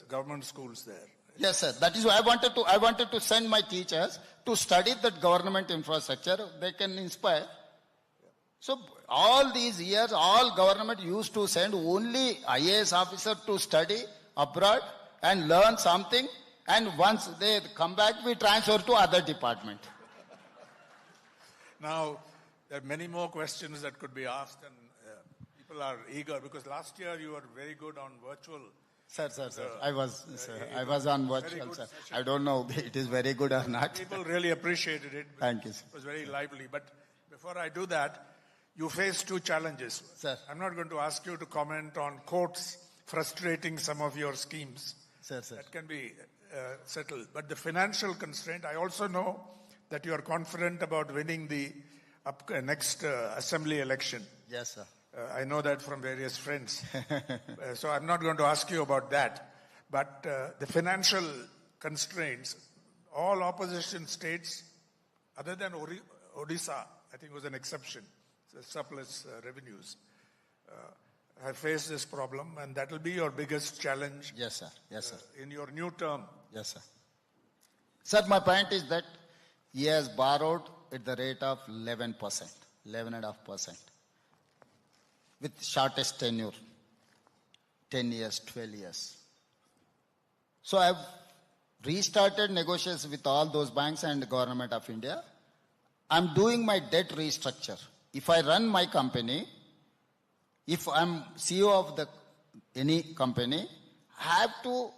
[SPEAKER 2] government schools there.
[SPEAKER 3] Yes, sir. That is why I wanted to send my teachers to study that government infrastructure. They can inspire. So all these years, all government used to send only IAS officer to study abroad and learn something. And once they come back, we transfer to other department.
[SPEAKER 2] Now, there are many more questions that could be asked, and people are eager, because last year you were very good on virtual.
[SPEAKER 3] Sir. I was on virtual, sir. I don't know if it is very good or not.
[SPEAKER 2] People really appreciated it.
[SPEAKER 3] Thank you, sir.
[SPEAKER 2] It was very lively. But before I do that, you face two challenges.
[SPEAKER 3] Sir.
[SPEAKER 2] I'm not going to ask you to comment on courts frustrating some of your schemes.
[SPEAKER 3] Sir.
[SPEAKER 2] That can be settled. But the financial constraint, I also know that you are confident about winning the next assembly election.
[SPEAKER 3] Yes, sir.
[SPEAKER 2] I know that from various friends. So I'm not going to ask you about that. But the financial constraints, all opposition states, other than Odisha, I think was an exception, surplus revenues, have faced this problem, and that will be your biggest challenge.
[SPEAKER 3] Yes, sir. Yes, sir.
[SPEAKER 2] In your new term.
[SPEAKER 3] Yes, sir. Sir, my point is that he has borrowed at the rate of 11%, 11.5%, with shortest tenure, 10 years, 12 years. So I have restarted negotiations with all those banks and the Government of India. I'm doing my debt restructure. If I run my company, if I'm CEO of any company, I have to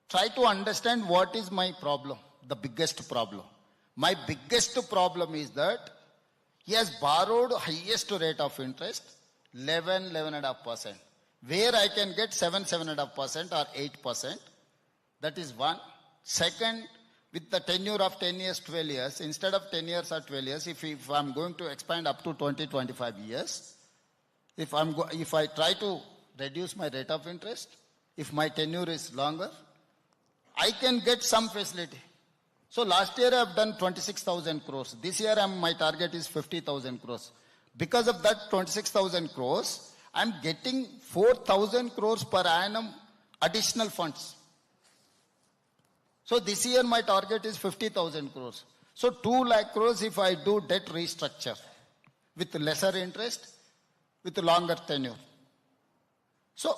[SPEAKER 3] try to understand what is my problem, the biggest problem. My biggest problem is that he has borrowed highest rate of interest, 11.5%. Where I can get 7.5% or 8%. That is one. Second, with the tenure of 10 years, 12 years, instead of 10 years or 12 years, if I'm going to expand up to 20, 25 years, if I try to reduce my rate of interest, if my tenure is longer, I can get some facility. So last year I have done 26,000 crores. This year my target is 50,000 crores. Because of that 26,000 crores, I'm getting 4,000 crores per annum additional funds. So this year my target is 50,000 crores. So 2 lakh crores if I do debt restructure with lesser interest, with longer tenure. So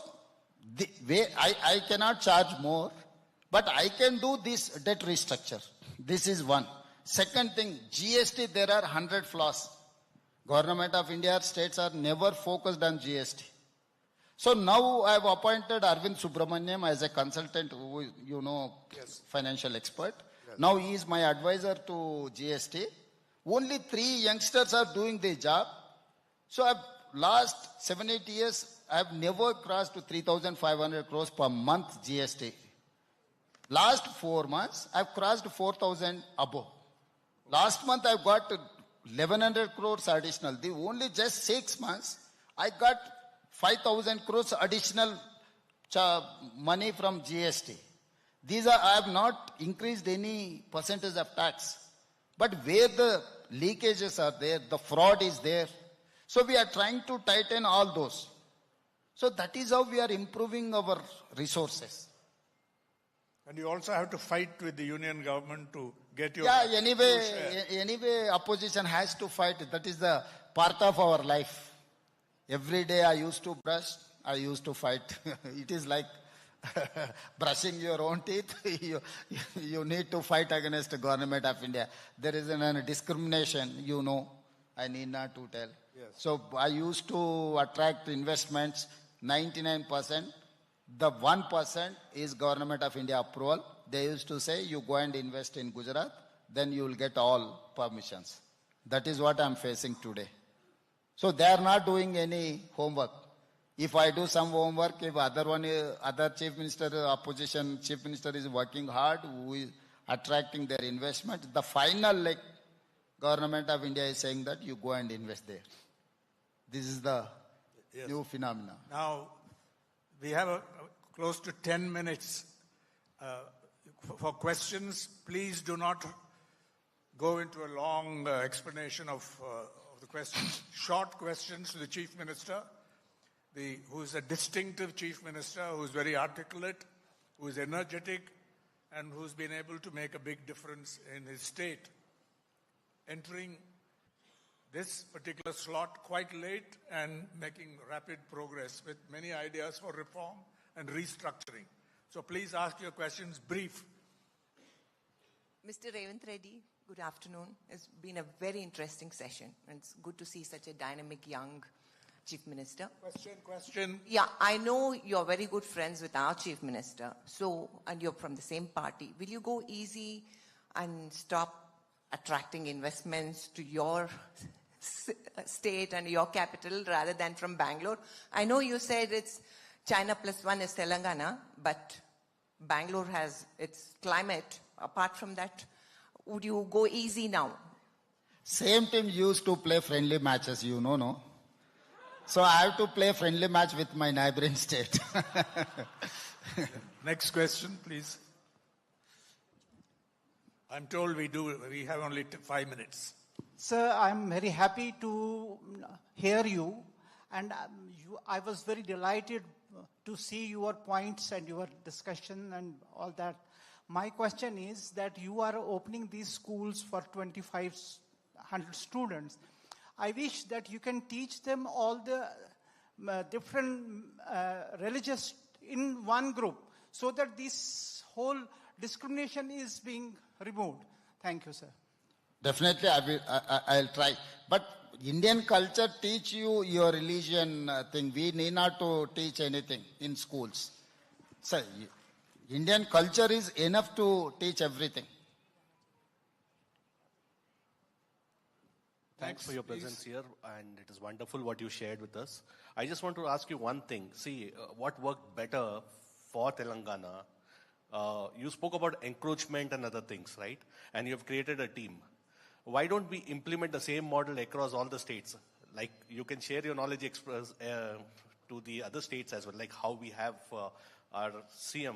[SPEAKER 3] I cannot charge more, but I can do this debt restructure. This is one. Second thing, GST, there are 100 flaws. Government of India, states are never focused on GST. So now I have appointed Arvind Subramaniam as a consultant,
[SPEAKER 2] Yes.
[SPEAKER 3] financial expert.
[SPEAKER 2] Yes.
[SPEAKER 3] Now he is my advisor to GST. Only 3 youngsters are doing the job. So last 7-8 years, I have never crossed to 3,500 crores per month GST. Last 4 months, I've crossed 4,000 above. Last month, I've got 1,100 crores additional. The only just 6 months, I got 5,000 crores additional money from GST. I have not increased any percentage of tax. But where the leakages are there, the fraud is there. So we are trying to tighten all those. So that is how we are improving our resources.
[SPEAKER 2] And you also have to fight with the union government to get your...
[SPEAKER 3] Yeah, anyway, opposition has to fight. That is the part of our life. Every day I used to brush, I used to fight. It is like brushing your own teeth. You need to fight against the Government of India. There is a discrimination, I need not to tell.
[SPEAKER 2] Yes.
[SPEAKER 3] So I used to attract investments, 99%. The 1% is Government of India approval. They used to say, you go and invest in Gujarat, then you will get all permissions. That is what I'm facing today. So they are not doing any homework. If I do some homework, if other chief minister, opposition chief minister is working hard, who is attracting their investment, the final Government of India is saying that you go and invest there. This is the new phenomenon.
[SPEAKER 2] Now, we have close to 10 minutes for questions. Please do not go into a long explanation of the questions. Short questions to the Chief Minister, who is a distinctive Chief Minister, who is very articulate, who is energetic, and who's been able to make a big difference in his state. Entering this particular slot quite late and making rapid progress with many ideas for reform and restructuring. So please ask your questions brief.
[SPEAKER 4] Mr. Revanth Reddy, good afternoon. It's been a very interesting session, and it's good to see such a dynamic young Chief Minister.
[SPEAKER 2] Question.
[SPEAKER 4] Yeah, I know you're very good friends with our Chief Minister, and you're from the same party. Will you go easy and stop attracting investments to your state and your capital rather than from Bangalore? I know you said it's China plus one is Telangana, but Bangalore has its climate. Apart from that, would you go easy now?
[SPEAKER 3] Same team used to play friendly matches, no? So I have to play friendly match with my neighboring state.
[SPEAKER 2] Next question, please. I'm told we have only 5 minutes.
[SPEAKER 5] Sir, I'm very happy to hear you, and I was very delighted to see your points and your discussion and all that. My question is that you are opening these schools for 2,500 students. I wish that you can teach them all the different religious in one group, so that this whole discrimination is being removed. Thank you, sir.
[SPEAKER 3] Definitely, I'll try. But Indian culture teach you your religion thing. We need not to teach anything in schools. So, Indian culture is enough to teach everything.
[SPEAKER 6] Thanks for your presence here, and it is wonderful what you shared with us. I just want to ask you one thing. See, what worked better for Telangana? You spoke about encroachment and other things, right? And you have created a team. Why don't we implement the same model across all the states? Like, you can share your knowledge to the other states as well, like how we have our CM,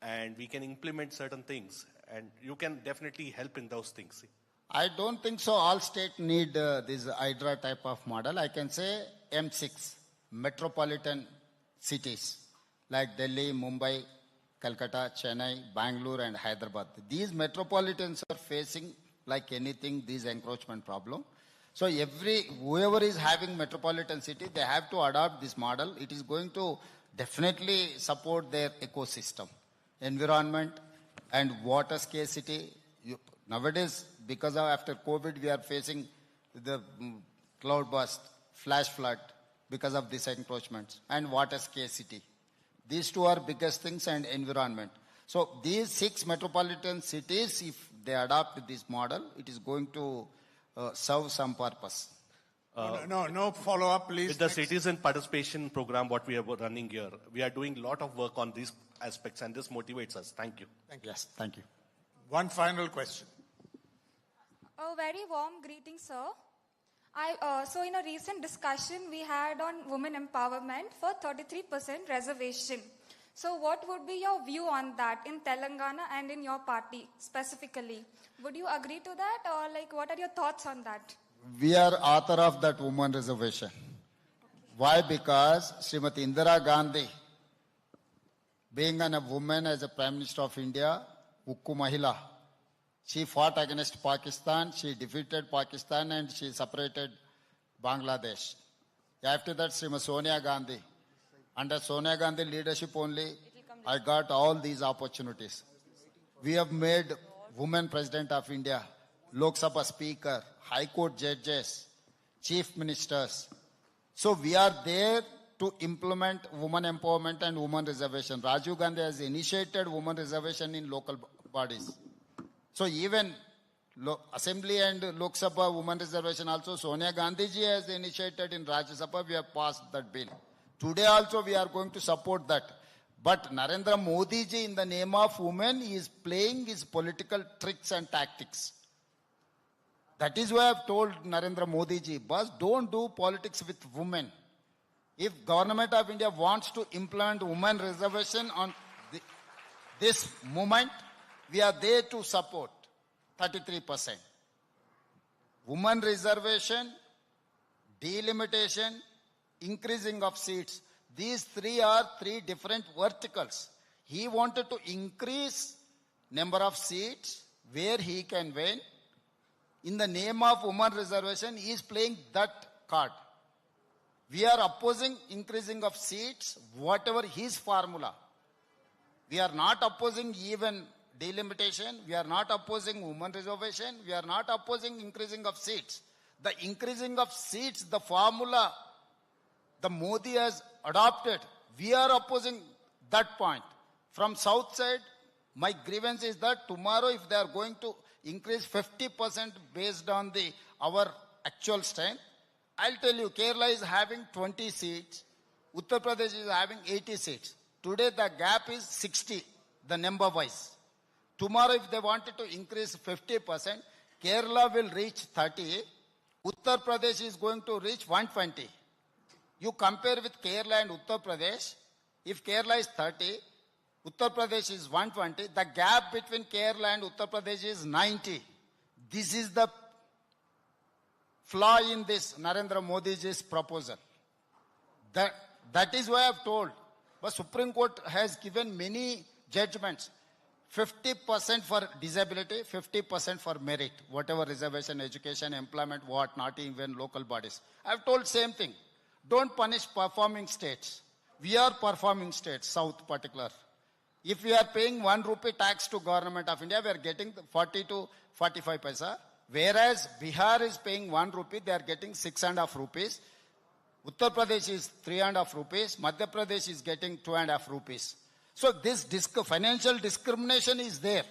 [SPEAKER 6] and we can implement certain things, and you can definitely help in those things.
[SPEAKER 3] I don't think so. All states need this Hydra type of model. I can say M6, metropolitan cities like Delhi, Mumbai, Calcutta, Chennai, Bangalore, and Hyderabad. These metropolitans are facing, like anything, this encroachment problem. So whoever is having metropolitan city, they have to adopt this model. It is going to definitely support their ecosystem, environment, and water scarcity. Nowadays, because of after COVID, we are facing the cloud burst, flash flood, because of these encroachments, and water scarcity. These two are biggest things, and environment. So these 6 metropolitan cities, if they adopt this model, it is going to serve some purpose.
[SPEAKER 2] No follow-up, please.
[SPEAKER 6] With the citizen participation program, what we are running here, we are doing a lot of work on these aspects, and this motivates us. Thank you.
[SPEAKER 3] Yes, thank you.
[SPEAKER 2] One final question.
[SPEAKER 7] A very warm greeting, sir. So in a recent discussion we had on women empowerment for 33% reservation. So what would be your view on that in Telangana and in your party specifically? Would you agree to that, or what are your thoughts on that?
[SPEAKER 3] We are author of that woman reservation. Why? Because Srimati Indira Gandhi, being a woman as a Prime Minister of India, Ukku Mahila, she fought against Pakistan, she defeated Pakistan, and she separated Bangladesh. After that, Srimati Sonia Gandhi. Under Sonia Gandhi leadership only, I got all these opportunities. We have made women President of India, Lok Sabha Speaker, High Court judges, Chief Ministers. So we are there to implement women empowerment and women reservation. Rajiv Gandhi has initiated women reservation in local bodies. So even Assembly and Lok Sabha women reservation also, Sonia Gandhi ji has initiated in Rajya Sabha, we have passed that bill. Today also we are going to support that. But Narendra Modi ji, in the name of women, is playing his political tricks and tactics. That is why I have told Narendra Modi ji, boss, don't do politics with women. If Government of India wants to implement women reservation on this movement, we are there to support 33%. Women reservation, delimitation, increasing of seats. These three are three different verticals. He wanted to increase number of seats where he can win. In the name of women reservation, he is playing that card. We are opposing increasing of seats, whatever his formula. We are not opposing even delimitation. We are not opposing women reservation. We are not opposing increasing of seats. The increasing of seats, the formula the Modi has adopted, we are opposing that point. From south side, my grievance is that tomorrow if they are going to increase 50% based on our actual strength, I'll tell you, Kerala is having 20 seats, Uttar Pradesh is having 80 seats. Today the gap is 60, the number wise. Tomorrow if they wanted to increase 50%, Kerala will reach 30, Uttar Pradesh is going to reach 120. You compare with Kerala and Uttar Pradesh, if Kerala is 30, Uttar Pradesh is 120, the gap between Kerala and Uttar Pradesh is 90. This is the flaw in this Narendra Modi's proposal. That is why I have told. But Supreme Court has given many judgments. 50% for disability, 50% for merit, whatever reservation, education, employment, what not, even local bodies. I have told same thing. Don't punish performing states. We are performing states, South particular. If we are paying 1 rupee tax to Government of India, we are getting 40 to 45 paisa. Whereas Bihar is paying 1 rupee, they are getting 6.5 rupees. Uttar Pradesh is 3.5 rupees. Madhya Pradesh is getting 2.5 rupees. So this financial discrimination is there.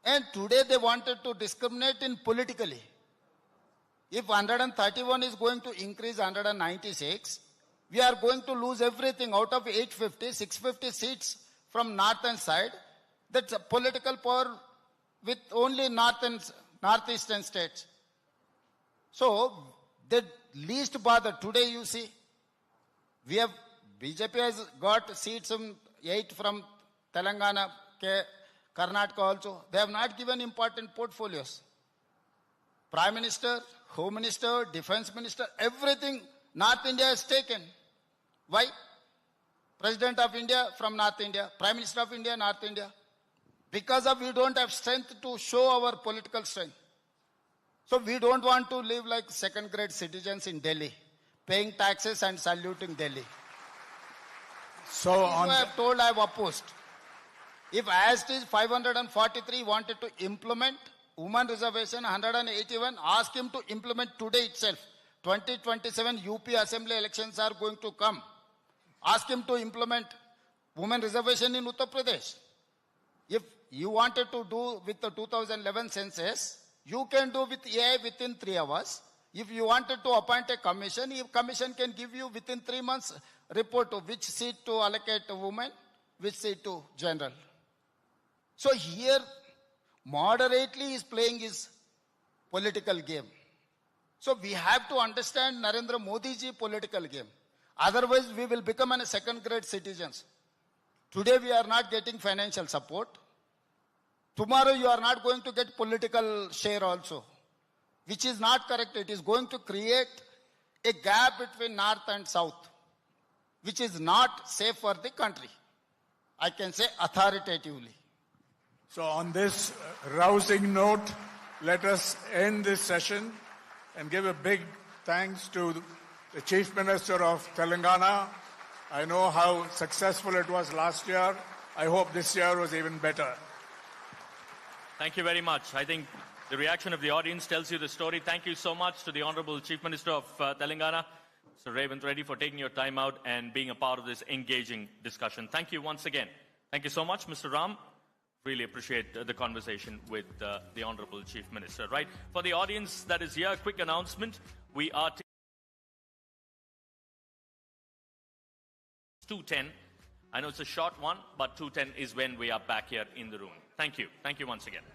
[SPEAKER 3] And today they wanted to discriminate in politically. If 131 is going to increase 196, we are going to lose everything. Out of 850, 650 seats from north and side. That's a political power with only northeastern states. So the least bother today, you see, we have BJP has got seats 8 from Telangana, Karnataka also. They have not given important portfolios. Prime Minister, Home Minister, Defense Minister, everything North India has taken. Why? President of India from North India, Prime Minister of India, North India. Because of we don't have strength to show our political strength. So we don't want to live like second-grade citizens in Delhi, paying taxes and saluting Delhi.
[SPEAKER 2] So
[SPEAKER 3] I have told, I have opposed. If as it is 543 wanted to implement women reservation 181, ask him to implement today itself. 2027 UP Assembly elections are going to come. Ask him to implement women reservation in Uttar Pradesh. If you wanted to do with the 2011 census, you can do with AI within 3 hours. If you wanted to appoint a commission, if commission can give you within 3 months report to which seat to allocate to women, which seat to general. So here, moderately is playing his political game. So we have to understand Narendra Modi ji political game. Otherwise, we will become a second-grade citizens. Today, we are not getting financial support. Tomorrow, you are not going to get political share also, which is not correct. It is going to create a gap between North and South, which is not safe for the country. I can say authoritatively.
[SPEAKER 2] So on this rousing note, let us end this session and give a big thanks to the Chief Minister of Telangana. I know how successful it was last year. I hope this year was even better.
[SPEAKER 1] Thank you very much. I think the reaction of the audience tells you the story. Thank you so much to the Honorable Chief Minister of Telangana. Mr. Revanth Reddy, for taking your time out and being a part of this engaging discussion. Thank you once again. Thank you so much, Mr. Ram. Really appreciate the conversation with the Honorable Chief Minister. Right, for the audience that is here, a quick announcement. We are 2:10. I know it's a short one, but 2:10 is when we are back here in the room. Thank you. Thank you once again.